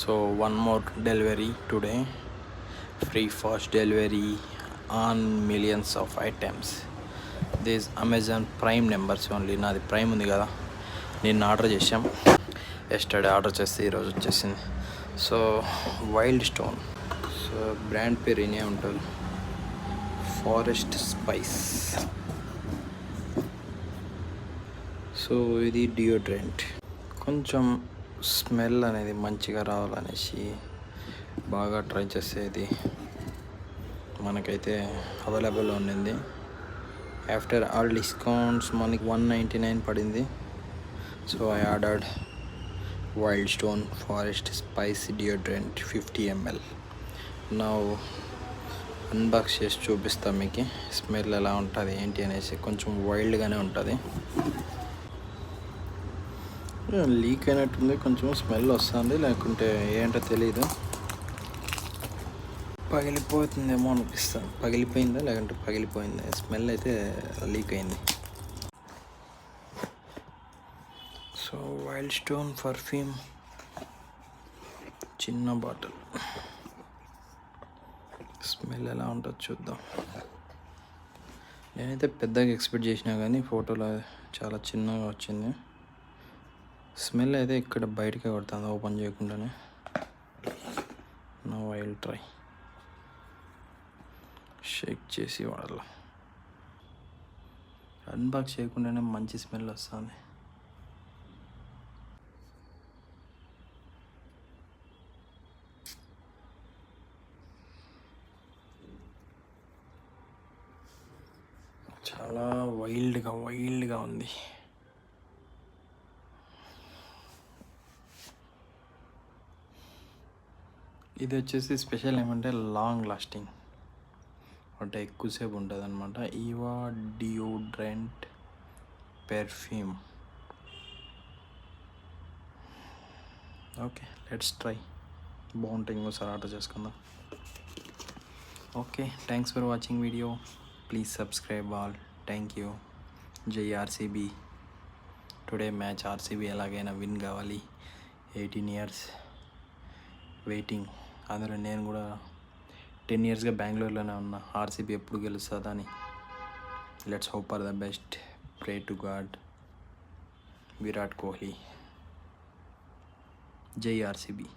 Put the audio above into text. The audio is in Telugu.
So one more delivery today, free fast delivery on millions of items. These Amazon Prime numbers only. నాది ప్రైమ్ ఉంది కదా, నేను ఆర్డర్ చేసాం. ఎస్టర్డే ఆర్డర్ చేస్తే ఈరోజు వచ్చేసింది. So wild stone, so brand పేరు ఇనే ఉంటుంది, ఫారెస్ట్ స్పైస్. సో ఇది డియోడ్రెంట్. కొంచెం స్మెల్ అనేది మంచిగా రావాలనేసి బాగా ట్రై చేసేది. మనకైతే అవైలబుల్ ఉండింది. ఆఫ్టర్ ఆల్ డిస్కౌంట్స్ మనకి 199 పడింది. So I ordered wild stone forest spice deodorant 50 ml. నా అన్బాక్స్ చేసి చూపిస్తాం మీకు, స్మెల్ ఎలా ఉంటుంది ఏంటి అనేసి. కొంచెం వైల్డ్గానే ఉంటుంది. లీక్ అయినట్టుంది, కొంచెం స్మెల్ వస్తుంది, లేకుంటే ఏంటో తెలీదు. పగిలిపోతుందేమో అనిపిస్తుంది. పగిలిపోయిందా లేకుంటే పగిలిపోయిందా, స్మెల్ అయితే లీక్ అయింది. సో వైల్డ్ స్టోన్ పర్ఫ్యూమ్ చిన్న బాటిల్, స్మెల్ ఎలా ఉంటుందో చూద్దాం. నేనైతే పెద్దగా ఎక్స్పెక్ట్ చేసినా కానీ ఫోటోలో చాలా చిన్నగా వచ్చింది. స్మెల్ అయితే ఇక్కడ బయటకే కొడుతుంది ఓపెన్ చేయకుండానే. Now I will try. Shake చేసి వాడాలి. అన్బాక్స్ చేయకుండానే మంచి స్మెల్ వస్తుంది. చాలా వైల్డ్గా ఉంది. ఇది వచ్చేసి స్పెషల్ ఏమంటే లాంగ్ లాస్టింగ్, అంటే ఎక్కువసేపు ఉంటుంది అనమాట. Eva deodorant perfume. Okay, let's try. బాగుంటుంది, ఇంకోసారి ఆర్డర్ చేసుకుందాం. Okay, thanks for watching video. Please subscribe all. Thank you. జై ఆర్సీబీ. టుడే మ్యాచ్ ఆర్సీబీ ఎలాగైనా విన్ కావాలి. 18 years వెయిటింగ్. అందులో నేను కూడా 10 yearsగా బెంగళూరులోనే ఉన్నా. ఆర్సీబీ ఎప్పుడు గెలుస్తుందని. Let's hope for the best. Pray to God. Virat Kohli. జై ఆర్సీబీ.